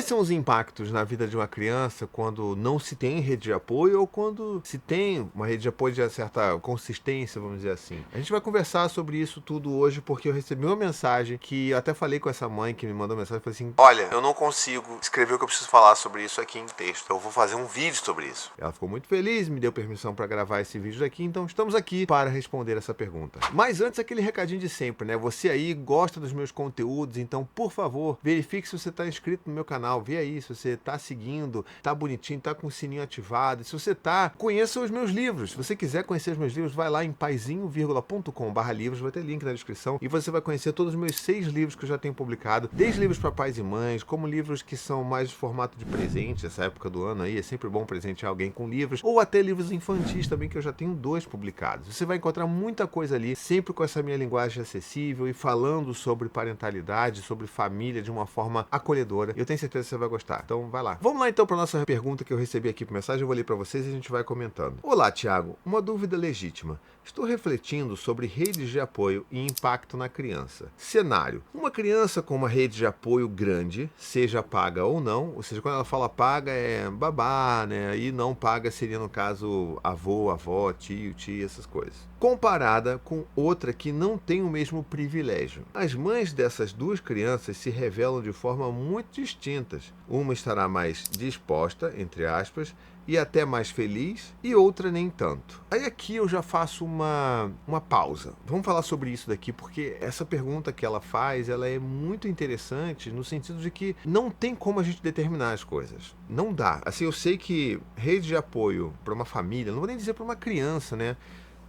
são os impactos na vida de uma criança quando não se tem rede de apoio ou quando se tem uma rede de apoio de certa consistência, vamos dizer assim? A gente vai conversar sobre isso tudo hoje porque eu recebi uma mensagem que eu até falei com essa mãe que me mandou mensagem, falei assim: olha, eu não consigo escrever o que eu preciso falar sobre isso aqui em texto, eu vou fazer um vídeo sobre isso. Ela ficou muito feliz, me deu permissão para gravar esse vídeo daqui, então estamos aqui para responder essa pergunta. Mas antes, aquele recadinho de sempre, né? Você aí gosta dos meus conteúdos, então por favor, verifique se você está inscrito no meu canal, vê aí se você está seguindo, tá bonitinho, tá com o sininho ativado. Se você tá, conheça os meus livros. Se você quiser conhecer os meus livros, vai lá em paizinho.com/livros, vai ter link na descrição e você vai conhecer todos os meus 6 livros que eu já tenho publicado, desde livros para pais e mães, como livros que são mais de formato de presente, essa época do ano aí, é sempre bom presentear alguém com livros, ou até livros infantis também, que eu já tenho 2 publicados. Você vai encontrar muita coisa ali, sempre com essa minha linguagem acessível e falando sobre parentalidade, sobre família de uma forma acolhedora. Eu tenho certeza que você vai gostar. Então vai lá. Vamos lá então para nossa pergunta que eu recebi aqui por mensagem. Eu vou ler para vocês e a gente vai comentando. Olá, Tiago. Uma dúvida legítima. Estou refletindo sobre redes de apoio e impacto na criança. Cenário. Uma criança com uma rede de apoio grande, seja paga ou não, ou seja, quando ela fala paga é babá, né? E não paga seria, no caso, avô, avó, tio, tia, essas coisas. Comparada com outra que não tem o mesmo privilégio. As mães dessas 2 crianças se revelam de forma muito distintas. Uma estará mais disposta, entre aspas, e até mais feliz, e outra nem tanto. Aí aqui eu já faço uma pausa. Vamos falar sobre isso daqui, porque essa pergunta que ela faz, ela é muito interessante no sentido de que não tem como a gente determinar as coisas. Não dá. Assim, eu sei que rede de apoio para uma família, não vou nem dizer para uma criança, né?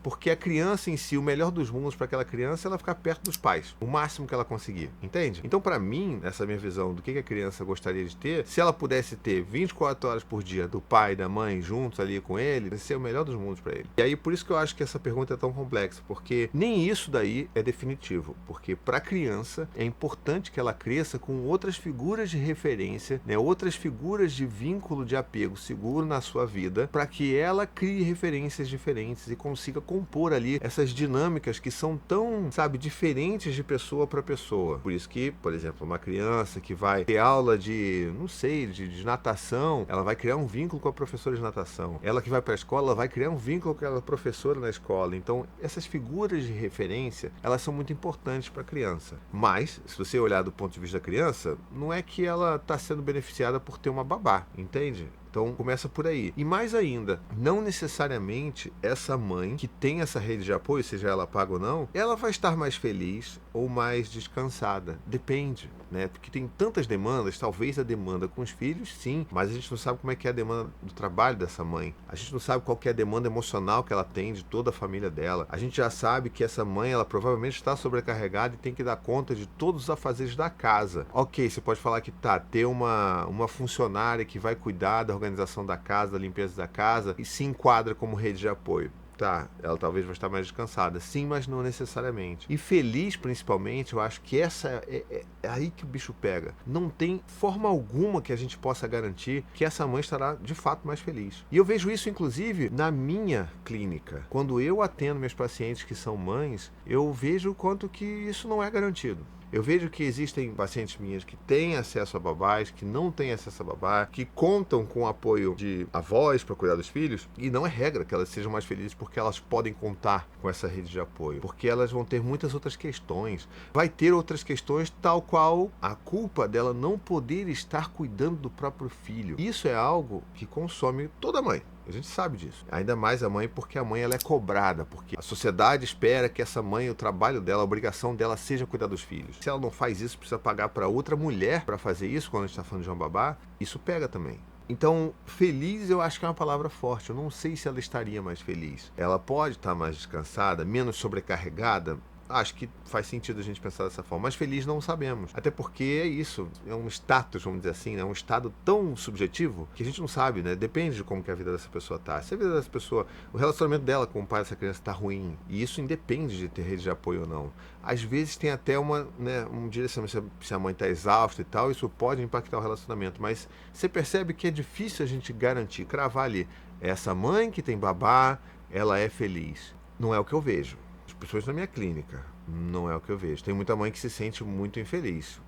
Porque a criança em si, o melhor dos mundos para aquela criança é ela ficar perto dos pais, o máximo que ela conseguir, entende? Então, para mim, essa minha visão do que a criança gostaria de ter, se ela pudesse ter 24 horas por dia do pai e da mãe juntos ali com ele, ia ser o melhor dos mundos para ele. E aí, por isso que eu acho que essa pergunta é tão complexa, porque nem isso daí é definitivo, porque para a criança é importante que ela cresça com outras figuras de referência, né, outras figuras de vínculo de apego seguro na sua vida, para que ela crie referências diferentes e consiga compor ali essas dinâmicas que são tão, sabe, diferentes de pessoa para pessoa. Por isso que, por exemplo, uma criança que vai ter aula de, não sei, de natação, ela vai criar um vínculo com a professora de natação. Ela que vai para a escola, ela vai criar um vínculo com aquela professora na escola. Então, essas figuras de referência, elas são muito importantes para a criança. Mas, se você olhar do ponto de vista da criança, não é que ela está sendo beneficiada por ter uma babá, entende? Então começa por aí. E mais ainda, não necessariamente essa mãe que tem essa rede de apoio, seja ela paga ou não, ela vai estar mais feliz ou mais descansada. Depende, né? Porque tem tantas demandas, talvez a demanda com os filhos, sim, mas a gente não sabe como é que é a demanda do trabalho dessa mãe. A gente não sabe qual que é a demanda emocional que ela tem de toda a família dela. A gente já sabe que essa mãe, ela provavelmente está sobrecarregada e tem que dar conta de todos os afazeres da casa. Ok, você pode falar que ter uma funcionária que vai cuidar da organização da casa, da limpeza da casa, e se enquadra como rede de apoio. Tá, ela talvez vai estar mais descansada. Sim, mas não necessariamente. E feliz, principalmente, eu acho que essa é aí que o bicho pega. Não tem forma alguma que a gente possa garantir que essa mãe estará, de fato, mais feliz. E eu vejo isso, inclusive, na minha clínica. Quando eu atendo meus pacientes que são mães, eu vejo o quanto que isso não é garantido. Eu vejo que existem pacientes minhas que têm acesso a babás, que não têm acesso a babá, que contam com o apoio de avós para cuidar dos filhos, e não é regra que elas sejam mais felizes porque elas podem contar com essa rede de apoio, porque elas vão ter muitas outras questões. Vai ter outras questões, tal qual a culpa dela não poder estar cuidando do próprio filho. Isso é algo que consome toda mãe. A gente sabe disso. Ainda mais a mãe, porque a mãe ela é cobrada, porque a sociedade espera que essa mãe, o trabalho dela, a obrigação dela seja cuidar dos filhos. Se ela não faz isso, precisa pagar para outra mulher para fazer isso, quando a gente está falando de uma babá, isso pega também. Então, feliz eu acho que é uma palavra forte. Eu não sei se ela estaria mais feliz. Ela pode estar mais descansada, menos sobrecarregada. Acho que faz sentido a gente pensar dessa forma, mas feliz não sabemos. Até porque é isso, é um status, vamos dizer assim, né? Um estado tão subjetivo que a gente não sabe, né? Depende de como que a vida dessa pessoa tá. Se a vida dessa pessoa, o relacionamento dela com o pai dessa criança tá ruim, e isso independe de ter rede de apoio ou não. Às vezes tem até um direcionamento, se a mãe tá exausta e tal, isso pode impactar o relacionamento, mas você percebe que é difícil a gente garantir, cravar ali, essa mãe que tem babá, ela é feliz. Não é o que eu vejo. As pessoas na minha clínica. Não é o que eu vejo. Tem muita mãe que se sente muito infeliz,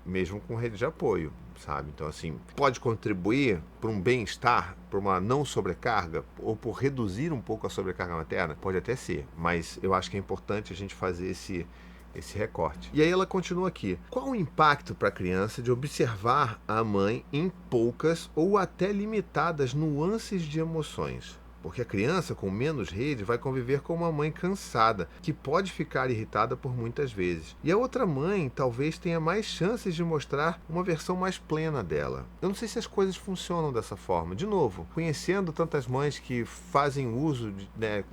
mesmo com rede de apoio, sabe? Então, assim, pode contribuir para um bem-estar, para uma não sobrecarga, ou por reduzir um pouco a sobrecarga materna? Pode até ser, mas eu acho que é importante a gente fazer esse recorte. E aí ela continua aqui. Qual o impacto para a criança de observar a mãe em poucas ou até limitadas nuances de emoções? Porque a criança com menos rede vai conviver com uma mãe cansada, que pode ficar irritada por muitas vezes. E a outra mãe talvez tenha mais chances de mostrar uma versão mais plena dela. Eu não sei se as coisas funcionam dessa forma. De novo, conhecendo tantas mães que fazem uso,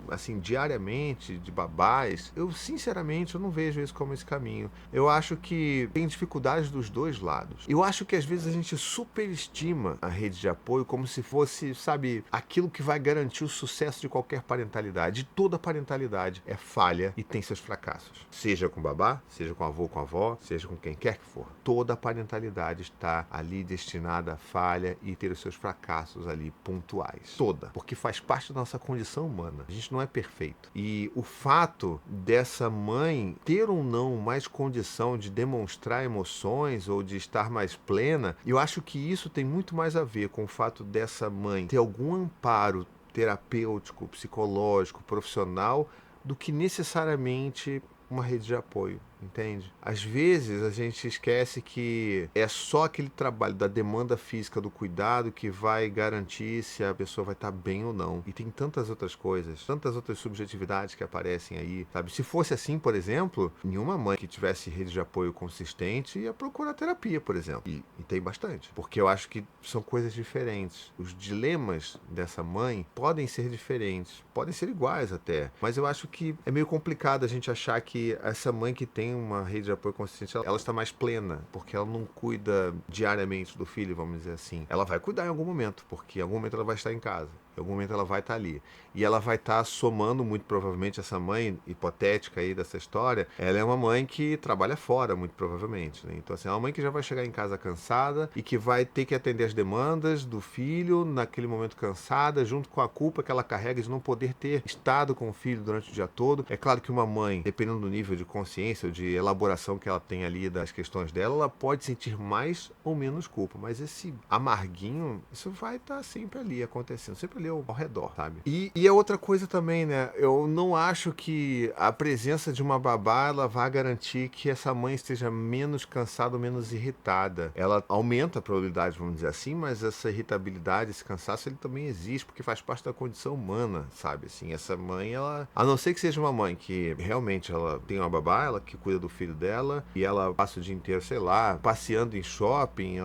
assim, diariamente de babás, eu sinceramente eu não vejo isso como esse caminho. Eu acho que tem dificuldades dos dois lados. Eu acho que às vezes a gente superestima a rede de apoio como se fosse, sabe, aquilo que vai garantir o sucesso de qualquer parentalidade. Toda parentalidade é falha e tem seus fracassos. Seja com babá, seja com avô, com avó, seja com quem quer que for. Toda parentalidade está ali destinada à falha e ter os seus fracassos ali pontuais. Toda. Porque faz parte da nossa condição humana. A gente não é perfeito. E o fato dessa mãe ter ou não mais condição de demonstrar emoções ou de estar mais plena, eu acho que isso tem muito mais a ver com o fato dessa mãe ter algum amparo terapêutico, psicológico, profissional, do que necessariamente uma rede de apoio, entende? Às vezes a gente esquece que é só aquele trabalho da demanda física do cuidado que vai garantir se a pessoa vai estar bem ou não. E tem tantas outras coisas, tantas outras subjetividades que aparecem aí, sabe? Se fosse assim, por exemplo, nenhuma mãe que tivesse rede de apoio consistente ia procurar terapia, por exemplo. E tem bastante. Porque eu acho que são coisas diferentes. Os dilemas dessa mãe podem ser diferentes, podem ser iguais até. Mas eu acho que é meio complicado a gente achar que essa mãe que tem uma rede de apoio consistente, ela está mais plena, porque ela não cuida diariamente do filho, vamos dizer assim. Ela vai cuidar em algum momento, porque em algum momento ela vai estar em casa. Em algum momento ela vai estar ali. E ela vai estar somando, muito provavelmente, essa mãe hipotética aí dessa história, ela é uma mãe que trabalha fora, muito provavelmente, né? Então, assim, é uma mãe que já vai chegar em casa cansada e que vai ter que atender as demandas do filho naquele momento cansada, junto com a culpa que ela carrega de não poder ter estado com o filho durante o dia todo. É claro que uma mãe, dependendo do nível de consciência ou de elaboração que ela tem ali das questões dela, ela pode sentir mais ou menos culpa, mas esse amarguinho, isso vai estar sempre ali acontecendo, sempre ali ao redor, sabe? E a outra coisa também, né? Eu não acho que a presença de uma babá ela vai garantir que essa mãe esteja menos cansada ou menos irritada. Ela aumenta a probabilidade, vamos dizer assim, mas essa irritabilidade, esse cansaço, ele também existe porque faz parte da condição humana, sabe? Assim, essa mãe, ela, a não ser que seja uma mãe que realmente ela tem uma babá, ela que cuida do filho dela e ela passa o dia inteiro, sei lá, passeando em shopping,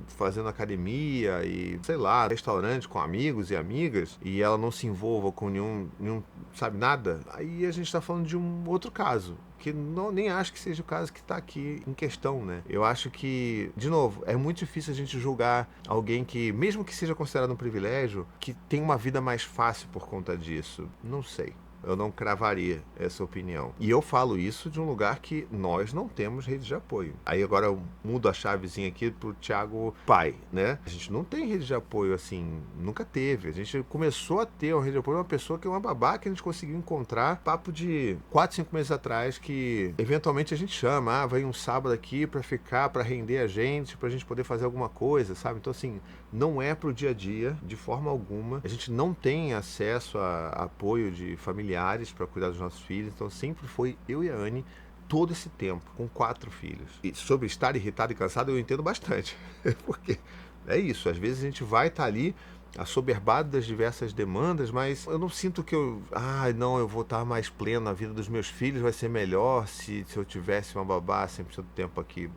fazendo academia e, sei lá, restaurante com amigos e amigas, e ela não se envolva com nenhum, sabe, nada, aí a gente tá falando de um outro caso, que nem acho que seja o caso que está aqui em questão, né? Eu acho que, de novo, é muito difícil a gente julgar alguém que, mesmo que seja considerado um privilégio, que tem uma vida mais fácil por conta disso. Não sei. Eu não cravaria essa opinião. E eu falo isso de um lugar que nós não temos rede de apoio. Aí agora eu mudo a chavezinha aqui pro Thiago pai, né? A gente não tem rede de apoio assim, nunca teve. A gente começou a ter uma rede de apoio, uma pessoa que é uma babá que a gente conseguiu encontrar, papo de 4, 5 meses atrás, que eventualmente a gente chama, vai um sábado aqui pra ficar, pra render a gente, pra gente poder fazer alguma coisa, sabe? Então assim, não é pro dia a dia, de forma alguma. A gente não tem acesso a apoio de familiares para cuidar dos nossos filhos, então sempre foi eu e a Anne todo esse tempo, com 4 filhos. E sobre estar irritado e cansado, eu entendo bastante, porque é isso, às vezes a gente vai estar ali assoberbado das diversas demandas, mas eu não sinto que eu eu vou estar mais pleno, a vida dos meus filhos vai ser melhor se eu tivesse uma babá 100% do tempo aqui.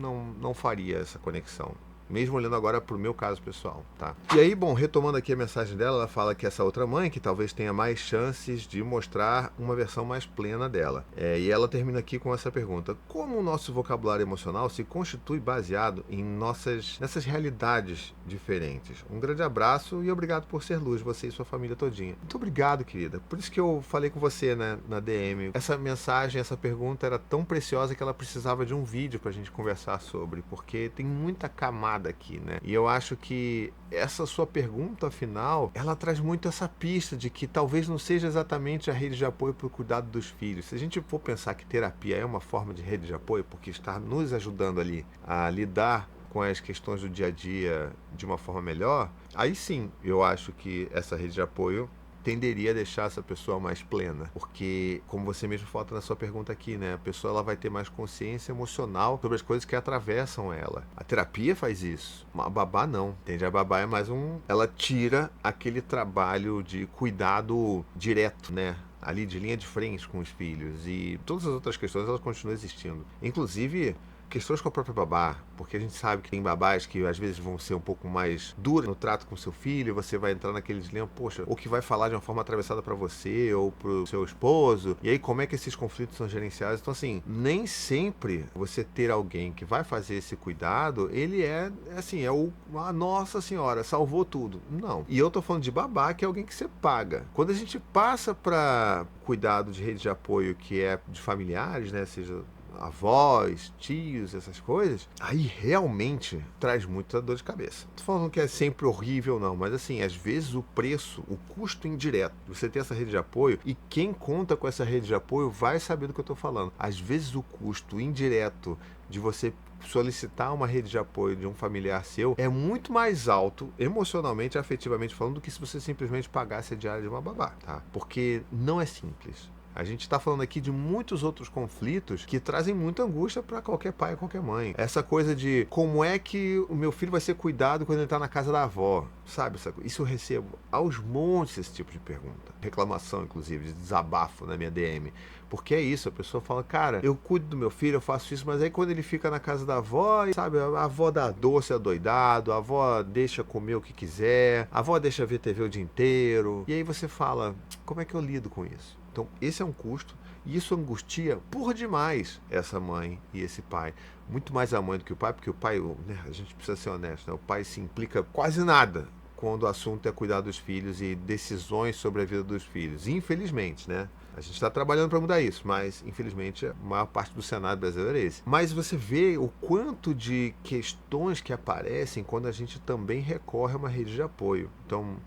Não faria essa conexão. Mesmo olhando agora pro meu caso pessoal, tá? E aí, bom, retomando aqui a mensagem dela, ela fala que essa outra mãe, que talvez tenha mais chances de mostrar uma versão mais plena dela. E ela termina aqui com essa pergunta: como o nosso vocabulário emocional se constitui baseado em nessas realidades diferentes? Um grande abraço e obrigado por ser luz, você e sua família todinha. Muito obrigado, querida. Por isso que eu falei com você, né, na DM. Essa mensagem, essa pergunta era tão preciosa que ela precisava de um vídeo pra gente conversar sobre, porque tem muita camada fechada aqui, né? E eu acho que essa sua pergunta final, ela traz muito essa pista de que talvez não seja exatamente a rede de apoio para o cuidado dos filhos. Se a gente for pensar que terapia é uma forma de rede de apoio, porque está nos ajudando ali a lidar com as questões do dia a dia de uma forma melhor, aí sim, eu acho que essa rede de apoio tenderia a deixar essa pessoa mais plena, porque, como você mesmo falta na sua pergunta aqui, né, a pessoa ela vai ter mais consciência emocional sobre as coisas que atravessam ela. A terapia faz isso, a babá não, entende? A babá é mais ela tira aquele trabalho de cuidado direto, né, ali de linha de frente com os filhos, e todas as outras questões elas continuam existindo, inclusive questões com a própria babá, porque a gente sabe que tem babás que às vezes vão ser um pouco mais duras no trato com seu filho, você vai entrar naquele dilema, poxa, ou que vai falar de uma forma atravessada para você ou pro seu esposo, e aí como é que esses conflitos são gerenciados? Então assim, nem sempre você ter alguém que vai fazer esse cuidado, ele é assim, a Nossa Senhora, salvou tudo. Não. E eu tô falando de babá, que é alguém que você paga. Quando a gente passa para cuidado de rede de apoio que é de familiares, né, seja avós, tios, essas coisas, aí realmente traz muita dor de cabeça. Não tô falando que é sempre horrível, não, mas assim, às vezes o preço, o custo indireto de você ter essa rede de apoio, e quem conta com essa rede de apoio vai saber do que eu tô falando. Às vezes o custo indireto de você solicitar uma rede de apoio de um familiar seu é muito mais alto, emocionalmente, afetivamente falando, do que se você simplesmente pagasse a diária de uma babá, tá? Porque não é simples. A gente está falando aqui de muitos outros conflitos que trazem muita angústia para qualquer pai e qualquer mãe. Essa coisa de como é que o meu filho vai ser cuidado quando ele está na casa da avó, sabe? Isso eu recebo aos montes, esse tipo de pergunta. Reclamação, inclusive, de desabafo na minha DM. Porque é isso, a pessoa fala, cara, eu cuido do meu filho, eu faço isso, mas aí quando ele fica na casa da avó, sabe, a avó dá doce adoidado, a avó deixa comer o que quiser, a avó deixa ver TV o dia inteiro. E aí você fala, como é que eu lido com isso? Então, esse é um custo, e isso angustia por demais essa mãe e esse pai. Muito mais a mãe do que o pai, porque o pai, né, a gente precisa ser honesto, né, o pai se implica quase nada quando o assunto é cuidar dos filhos e decisões sobre a vida dos filhos. Infelizmente, né? A gente está trabalhando para mudar isso, mas infelizmente a maior parte do cenário brasileiro é esse. Mas você vê o quanto de questões que aparecem quando a gente também recorre a uma rede de apoio. Então,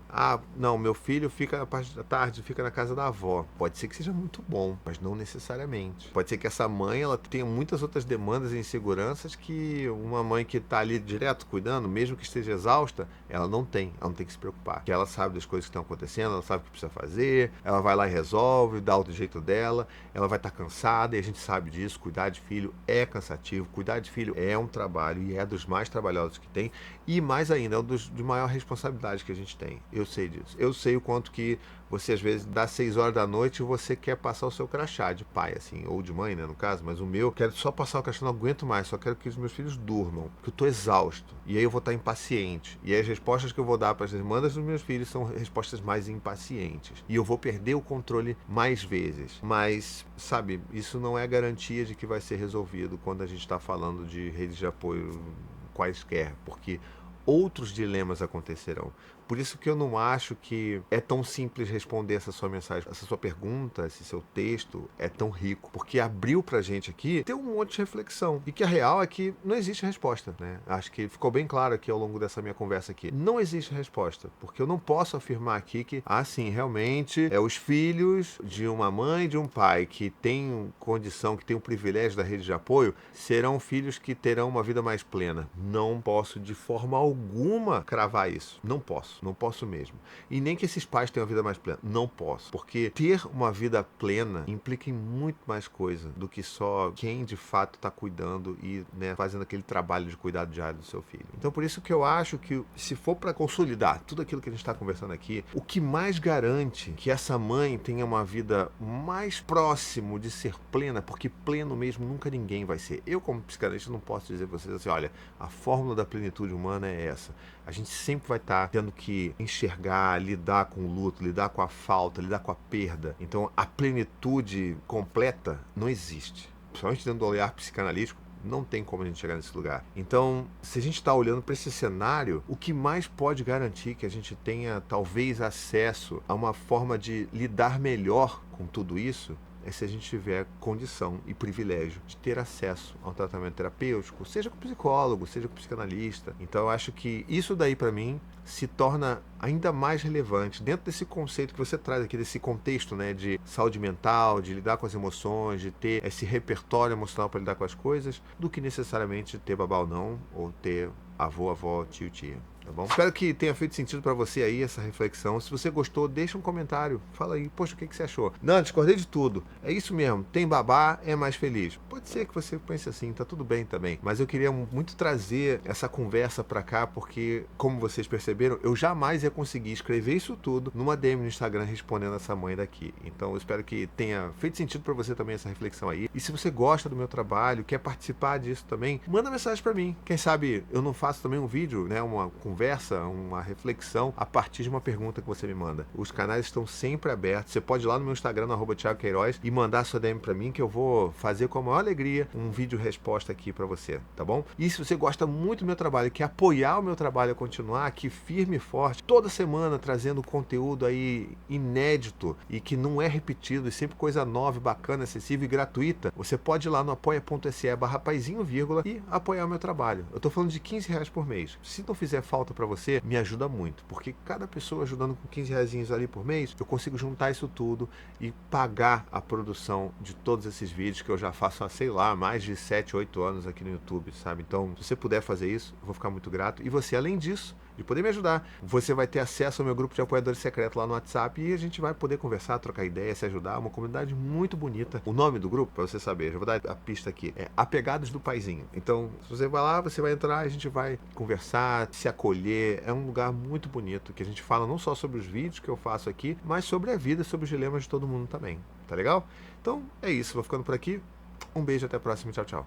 não, meu filho fica a parte da tarde, fica na casa da avó. Pode ser que seja muito bom, mas não necessariamente. Pode ser que essa mãe ela tenha muitas outras demandas e inseguranças que uma mãe que está ali direto cuidando, mesmo que esteja exausta, ela não tem que se preocupar. Porque ela sabe das coisas que estão acontecendo, ela sabe o que precisa fazer, ela vai lá e resolve, dá do jeito dela, ela vai estar cansada, e a gente sabe disso. Cuidar de filho é cansativo, cuidar de filho é um trabalho, e é dos mais trabalhosos que tem, e mais ainda, é um de maior responsabilidade que a gente tem. Eu sei disso. Eu sei o quanto que você, às vezes, dá 6 horas da noite e você quer passar o seu crachá de pai, assim, ou de mãe, né, no caso, mas o meu, quero só passar o crachá, não aguento mais, só quero que os meus filhos durmam, porque eu tô exausto, e aí eu vou estar impaciente, e aí as respostas que eu vou dar para as demandas dos meus filhos são respostas mais impacientes, e eu vou perder o controle mais vezes. Mas, sabe, isso não é garantia de que vai ser resolvido quando a gente está falando de redes de apoio quaisquer, porque outros dilemas acontecerão. Por isso que eu não acho que é tão simples responder essa sua mensagem, essa sua pergunta, esse seu texto é tão rico, porque abriu pra gente aqui ter um monte de reflexão, e que a real é que não existe resposta, né? Acho que ficou bem claro aqui ao longo dessa minha conversa aqui. Não existe resposta, porque eu não posso afirmar aqui que, sim, realmente, os filhos de uma mãe e de um pai que tem condição, que tem o privilégio da rede de apoio, serão filhos que terão uma vida mais plena. Não posso de forma alguma cravar isso. Não posso mesmo. E nem que esses pais tenham uma vida mais plena. Não posso. Porque ter uma vida plena implica em muito mais coisa do que só quem de fato está cuidando e, né, fazendo aquele trabalho de cuidado diário do seu filho. Então, por isso que eu acho que, se for para consolidar tudo aquilo que a gente está conversando aqui, o que mais garante que essa mãe tenha uma vida mais próximo de ser plena, porque pleno mesmo nunca ninguém vai ser. Eu, como psicanalista, não posso dizer para vocês assim, olha, a fórmula da plenitude humana é essa. A gente sempre vai estar tendo que enxergar, lidar com o luto, lidar com a falta, lidar com a perda. Então, a plenitude completa não existe. Principalmente dentro do olhar psicanalítico, não tem como a gente chegar nesse lugar. Então, se a gente está olhando para esse cenário, o que mais pode garantir que a gente tenha, talvez, acesso a uma forma de lidar melhor com tudo isso é se a gente tiver condição e privilégio de ter acesso a um tratamento terapêutico, seja com psicólogo, seja com psicanalista. Então eu acho que isso daí para mim se torna ainda mais relevante dentro desse conceito que você traz aqui, desse contexto, né, de saúde mental, de lidar com as emoções, de ter esse repertório emocional para lidar com as coisas, do que necessariamente ter babá ou não, ou ter avô, avó, tio, tia. Tá bom? Espero que tenha feito sentido pra você aí essa reflexão. Se você gostou, deixa um comentário. Fala aí, poxa, o que você achou? Não, discordei de tudo. É isso mesmo, tem babá, é mais feliz. Pode ser que você pense assim, tá tudo bem também. Mas eu queria muito trazer essa conversa pra cá, porque, como vocês perceberam, eu jamais ia conseguir escrever isso tudo numa DM no Instagram respondendo essa mãe daqui. Então eu espero que tenha feito sentido pra você também essa reflexão aí. E se você gosta do meu trabalho, quer participar disso também, manda mensagem pra mim. Quem sabe eu não faço também um vídeo, né, uma conversa, uma reflexão a partir de uma pergunta que você me manda. Os canais estão sempre abertos. Você pode ir lá no meu Instagram, no @Thiago Queiroz, e mandar sua DM pra mim, que eu vou fazer com a maior alegria um vídeo resposta aqui pra você, tá bom? E se você gosta muito do meu trabalho e quer apoiar o meu trabalho a continuar aqui firme e forte, toda semana trazendo conteúdo aí inédito e que não é repetido, e sempre coisa nova, bacana, acessível e gratuita, você pode ir lá no apoia.se/paizinho, e apoiar o meu trabalho. Eu tô falando de R$15 por mês. Se não fizer falta pra você, me ajuda muito, porque cada pessoa ajudando com R$15 ali por mês, eu consigo juntar isso tudo e pagar a produção de todos esses vídeos que eu já faço há, sei lá, mais de 7, 8 anos aqui no YouTube, sabe? Então, se você puder fazer isso, eu vou ficar muito grato. E você, além disso, de poder me ajudar, você vai ter acesso ao meu grupo de apoiadores secreto lá no WhatsApp e a gente vai poder conversar, trocar ideia, se ajudar. Uma comunidade muito bonita. O nome do grupo, para você saber, já vou dar a pista aqui, é Apegados do Paizinho. Então, se você vai lá, você vai entrar, a gente vai conversar, se acolher. É um lugar muito bonito que a gente fala não só sobre os vídeos que eu faço aqui, mas sobre a vida, sobre os dilemas de todo mundo também. Tá legal? Então, é isso. Vou ficando por aqui. Um beijo, até a próxima. Tchau, tchau.